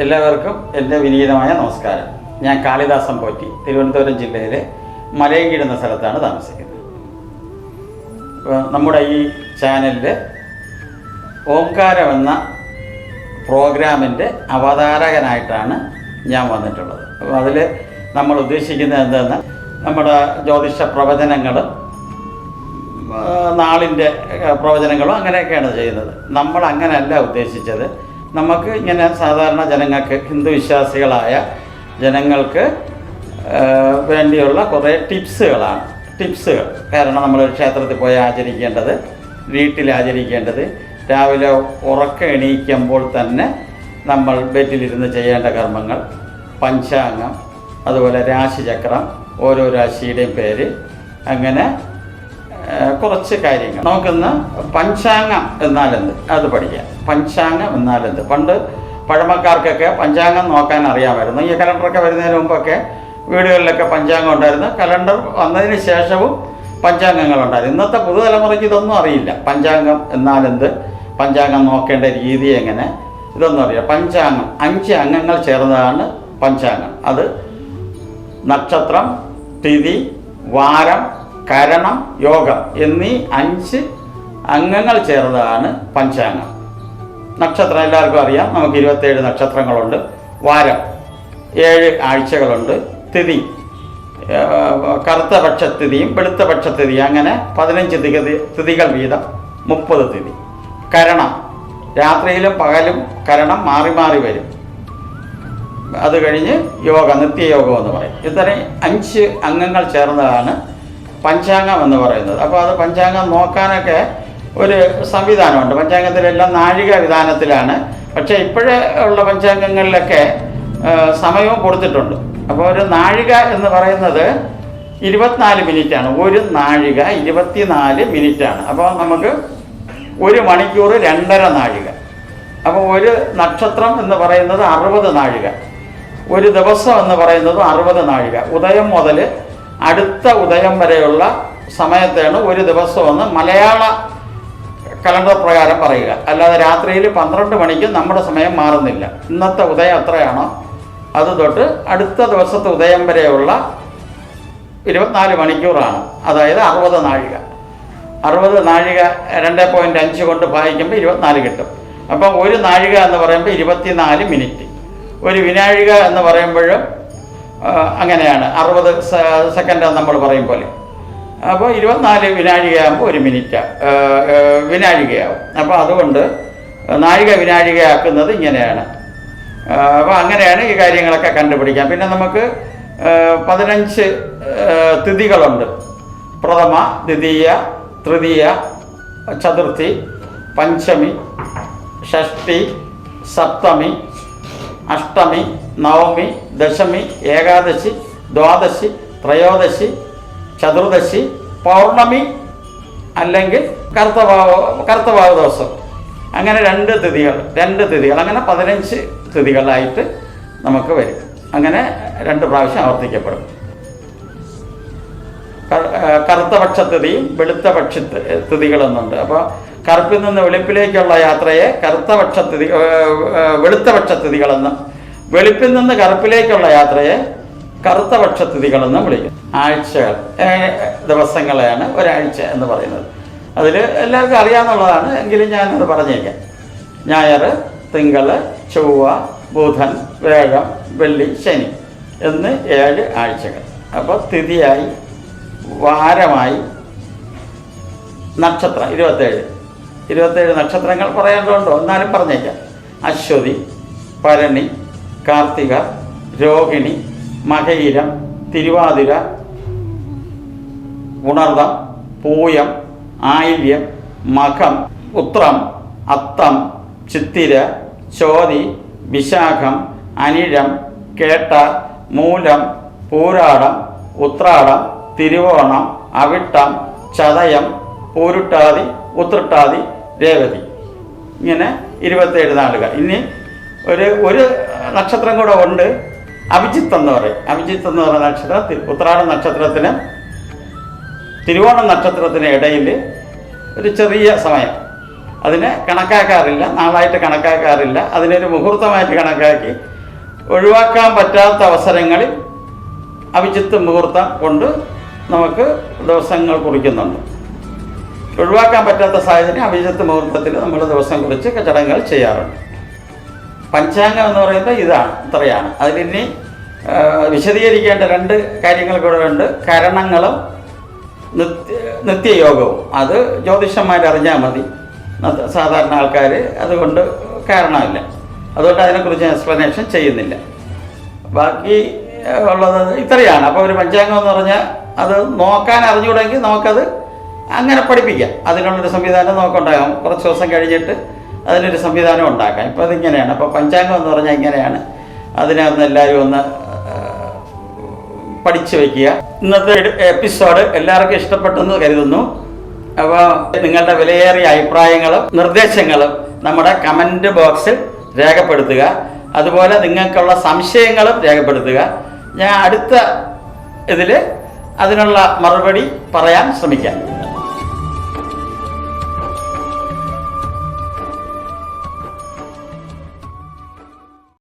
എല്ലാവർക്കും എൻ്റെ വിനീതമായ നമസ്കാരം. ഞാൻ കാളിദാസൻ പോറ്റി, തിരുവനന്തപുരം ജില്ലയിലെ മലയങ്കീട് എന്ന സ്ഥലത്താണ് താമസിക്കുന്നത്. നമ്മുടെ ഈ ചാനലിൽ ഓംകാരം എന്ന പ്രോഗ്രാമിൻ്റെ അവതാരകനായിട്ടാണ് ഞാൻ വന്നിട്ടുള്ളത്. അപ്പോൾ അതിൽ നമ്മൾ ഉദ്ദേശിക്കുന്നത് എന്താണെന്ന്, നമ്മുടെ ജ്യോതിഷ പ്രവചനങ്ങളും നാളിൻ്റെ പ്രവചനങ്ങളും അങ്ങനെയൊക്കെയാണ് ചെയ്യുന്നത്. നമ്മൾ അങ്ങനെയല്ല ഉദ്ദേശിച്ചത്. നമുക്ക് ഇങ്ങനെ സാധാരണ ജനങ്ങൾക്ക്, ഹിന്ദു വിശ്വാസികളായ ജനങ്ങൾക്ക് വേണ്ടിയുള്ള കുറേ ടിപ്സുകൾ. കാരണം നമ്മളൊരു ക്ഷേത്രത്തിൽ പോയി ആചരിക്കേണ്ടത്, വീട്ടിൽ ആചരിക്കേണ്ടത്, രാവിലെ ഉറക്കം എണീക്കുമ്പോൾ തന്നെ നമ്മൾ ബെഡിലിരുന്ന് ചെയ്യേണ്ട കർമ്മങ്ങൾ, പഞ്ചാംഗം, അതുപോലെ രാശിചക്രം, ഓരോ രാശിയുടെയും പേര്, അങ്ങനെ കുറച്ച് കാര്യങ്ങൾ. നമുക്കിന്ന് പഞ്ചാംഗം എന്നാലെന്ത് അത് പഠിക്കാം. പഞ്ചാംഗം എന്നാലെന്ത്, പണ്ട് പഴമക്കാർക്കൊക്കെ പഞ്ചാംഗം നോക്കാൻ അറിയാമായിരുന്നു. ഈ കലണ്ടറൊക്കെ വരുന്നതിന് മുമ്പൊക്കെ വീടുകളിലൊക്കെ പഞ്ചാംഗം ഉണ്ടായിരുന്നു. കലണ്ടർ വന്നതിന് ശേഷവും പഞ്ചാംഗങ്ങളുണ്ടായിരുന്നു. ഇന്നത്തെ പുതുതലമുറയ്ക്ക് ഇതൊന്നും അറിയില്ല. പഞ്ചാംഗം എന്നാലെന്ത്, പഞ്ചാംഗം നോക്കേണ്ട രീതി എങ്ങനെ, ഇതൊന്നും അറിയാം. പഞ്ചാംഗം 5 അംഗങ്ങൾ ചേർന്നതാണ് പഞ്ചാംഗം. അത് നക്ഷത്രം, തിഥി, വാരം, കരണം, യോഗം എന്നീ 5 അംഗങ്ങൾ ചേർന്നതാണ് പഞ്ചാംഗം. നക്ഷത്രം എല്ലാവർക്കും അറിയാം. നമുക്ക് 27 നക്ഷത്രങ്ങളുണ്ട്. വാരം 7 ആഴ്ചകളുണ്ട്. തിഥി കറുത്ത പക്ഷത്തിഥിയും വെളുത്ത പക്ഷത്തിഥിയും, അങ്ങനെ 15 തിഥികൾ വീതം 30 തിഥി. കരണം രാത്രിയിലും പകലും കരണം മാറി മാറി വരും. അത് കഴിഞ്ഞ് യോഗം, നിത്യയോഗം എന്ന് പറയും. ഇത്രയും 5 അംഗങ്ങൾ ചേർന്നതാണ് പഞ്ചാംഗം എന്ന് പറയുന്നത്. അപ്പോൾ അത് പഞ്ചാംഗം നോക്കാനൊക്കെ ഒരു സംവിധാനമുണ്ട്. പഞ്ചാംഗത്തിലെല്ലാം നാഴിക വിധാനത്തിലാണ്. പക്ഷേ ഇപ്പോഴേ ഉള്ള പഞ്ചാംഗങ്ങളിലൊക്കെ സമയവും കൊടുത്തിട്ടുണ്ട്. അപ്പോൾ ഒരു നാഴിക എന്ന് പറയുന്നത് 24 മിനിറ്റാണ്. ഒരു നാഴിക 24 മിനിറ്റാണ്. അപ്പോൾ നമുക്ക് 1 മണിക്കൂർ 2.5 നാഴിക. അപ്പോൾ ഒരു നക്ഷത്രം എന്ന് പറയുന്നത് 60 നാഴിക. ഒരു ദിവസം എന്ന് പറയുന്നത് 60 നാഴിക. ഉദയം മുതൽ അടുത്ത ഉദയം വരെയുള്ള സമയത്താണ് ഒരു ദിവസമെന്ന് മലയാള കലണ്ടർ പ്രകാരം പറയുക. അല്ലാതെ രാത്രിയിൽ 12 മണിക്ക് നമ്മുടെ സമയം മാറുന്നില്ല. ഇന്നത്തെ ഉദയം എത്രയാണോ അത് തൊട്ട് അടുത്ത ദിവസത്തെ ഉദയം വരെയുള്ള 24 മണിക്കൂറാണ്. അതായത് 60 നാഴിക. 60 നാഴിക 2.5 കൊണ്ട് ഭാഗിക്കുമ്പോൾ 24 കിട്ടും. അപ്പം ഒരു നാഴിക എന്ന് പറയുമ്പോൾ 24 മിനിറ്റ്. ഒരു വിനാഴിക എന്ന് പറയുമ്പോഴും അങ്ങനെയാണ്, 60 സെക്കൻഡ് നമ്മൾ പറയും പോലെ. അപ്പോൾ 24 വിനാഴികയാകുമ്പോൾ 1 മിനിറ്റ് വിനാഴികയാവും. അപ്പോൾ അതുകൊണ്ട് നാഴിക വിനാഴികയാക്കുന്നത് ഇങ്ങനെയാണ്. അപ്പോൾ അങ്ങനെയാണ് ഈ കാര്യങ്ങളൊക്കെ കണ്ടുപിടിക്കാം. പിന്നെ നമുക്ക് 15 തിഥികളുണ്ട്. പ്രഥമ, ദ്വിതീയ, തൃതീയ, ചതുർത്ഥി, പഞ്ചമി, ഷഷ്ടി, സപ്തമി, അഷ്ടമി, നവമി, ദശമി, ഏകാദശി, ദ്വാദശി, ത്രയോദശി, ചതുർദശി, പൗർണമി അല്ലെങ്കിൽ കറുത്തവാവ് ദിവസം. അങ്ങനെ 2 തിഥികൾ, അങ്ങനെ 15 തിഥികളായിട്ട് നമുക്ക് വരും. അങ്ങനെ 2 പ്രാവശ്യം ആവർത്തിക്കപ്പെടും. കറുത്ത പക്ഷത്തിഥിയും വെളുത്ത പക്ഷത്തിഥികളെന്നുണ്ട്. അപ്പോൾ കറുപ്പിൽ നിന്ന് വെളുപ്പിലേക്കുള്ള യാത്രയെ വെളുത്ത പക്ഷത്തിഥികളെന്നും, വെളുപ്പിൽ നിന്ന് കറുപ്പിലേക്കുള്ള യാത്രയെ കറുത്ത പക്ഷത്തിഥികളെന്നും വിളിക്കും. ആഴ്ചകൾ, ദിവസങ്ങളെയാണ് ഒരാഴ്ച എന്ന് പറയുന്നത്. അതിൽ എല്ലാവർക്കും അറിയാവുന്നതാണ്, എങ്കിലും ഞാനത് പറഞ്ഞേക്കാം. ഞായർ, തിങ്കൾ, ചൊവ്വ, ബുധൻ, വ്യാഴം, വെള്ളി, ശനി എന്ന് 7 ആഴ്ചകൾ. അപ്പോൾ തിഥിയായി, വാരമായി, നക്ഷത്രം 27 നക്ഷത്രങ്ങൾ പറയേണ്ടതുണ്ടോ, എന്നാലും പറഞ്ഞേക്കാം. അശ്വതി, ഭരണി, കാർത്തിക, രോഹിണി, മകയിരം, തിരുവാതിര, ഉണർദം, പൂയം, ആയില്യം, മകം, ഉത്രം, അത്തം, ചിത്തിര, ചോതി, വിശാഖം, അനിഴം, കേട്ട, മൂലം, പൂരാടം, ഉത്രാടം, തിരുവോണം, അവിട്ടം, ചതയം, പൂരുട്ടാതി, ഉത്രട്ടാതി, രേവതി. ഇങ്ങനെ 27 നാളുകൾ. ഇനി ഒരു നക്ഷത്രം കൂടെ ഉണ്ട്, അഭിജിത്ത് എന്ന് പറയും. അഭിജിത്ത് എന്ന് പറയുന്ന നക്ഷത്രം ഉത്രാടം നക്ഷത്രത്തിന് തിരുവോണം നക്ഷത്രത്തിന് ഇടയിൽ ഒരു ചെറിയ സമയം. അതിനെ കണക്കാക്കാറില്ല, നാളായിട്ട് കണക്കാക്കാറില്ല. അതിനൊരു മുഹൂർത്തമായിട്ട് കണക്കാക്കി ഒഴിവാക്കാൻ പറ്റാത്ത അവസരങ്ങളിൽ അഭിജിത്ത് മുഹൂർത്തം കൊണ്ട് നമുക്ക് ദിവസങ്ങൾ കുറിക്കുന്നുണ്ട്. ഒഴിവാക്കാൻ പറ്റാത്ത സാഹചര്യം അഭിജിത്ത് മുഹൂർത്തത്തിൽ നമ്മൾ ദിവസം കുറിച്ച് ചടങ്ങുകൾ ചെയ്യാറുണ്ട്. പഞ്ചാംഗം എന്ന് പറയുമ്പോൾ ഇത്രയാണ്. അതിലിനി വിശദീകരിക്കേണ്ട 2 കാര്യങ്ങൾ കൂടെ ഉണ്ട്. കരണങ്ങളും നിത്യയോഗവും. അത് ജ്യോതിഷന്മാരറിഞ്ഞാൽ മതി, സാധാരണ ആൾക്കാർ അതുകൊണ്ട് കാരണമില്ല. അതുകൊണ്ട് അതിനെക്കുറിച്ച് എക്സ്പ്ലനേഷൻ ചെയ്യുന്നില്ല. ബാക്കി ഉള്ളത് ഇത്രയാണ്. അപ്പോൾ ഒരു പഞ്ചാംഗം എന്ന് പറഞ്ഞാൽ അത് നോക്കാൻ അറിഞ്ഞുകൂടെങ്കിൽ നമുക്കത് അങ്ങനെ പഠിപ്പിക്കാം. അതിനുള്ളൊരു സംവിധാനം നമുക്കുണ്ടാകാം. കുറച്ച് ദിവസം കഴിഞ്ഞിട്ട് അതിനൊരു സംവിധാനം ഉണ്ടാക്കാം. ഇപ്പോൾ അതിങ്ങനെയാണ്. അപ്പോൾ പഞ്ചാംഗം എന്ന് പറഞ്ഞാൽ ഇങ്ങനെയാണ്. അതിനകത്ത് എല്ലാവരും ഒന്ന് പഠിച്ചു വയ്ക്കുക. ഇന്നത്തെ എപ്പിസോഡ് എല്ലാവർക്കും ഇഷ്ടപ്പെട്ടെന്ന് കരുതുന്നു. അപ്പോൾ നിങ്ങളുടെ വിലയേറിയ അഭിപ്രായങ്ങളും നിർദ്ദേശങ്ങളും നമ്മുടെ കമൻറ്റ് ബോക്സിൽ രേഖപ്പെടുത്തുക. അതുപോലെ നിങ്ങൾക്കുള്ള സംശയങ്ങളും രേഖപ്പെടുത്തുക. ഞാൻ അടുത്ത ഇതിൽ അതിനുള്ള മറുപടി പറയാൻ ശ്രമിക്കാം.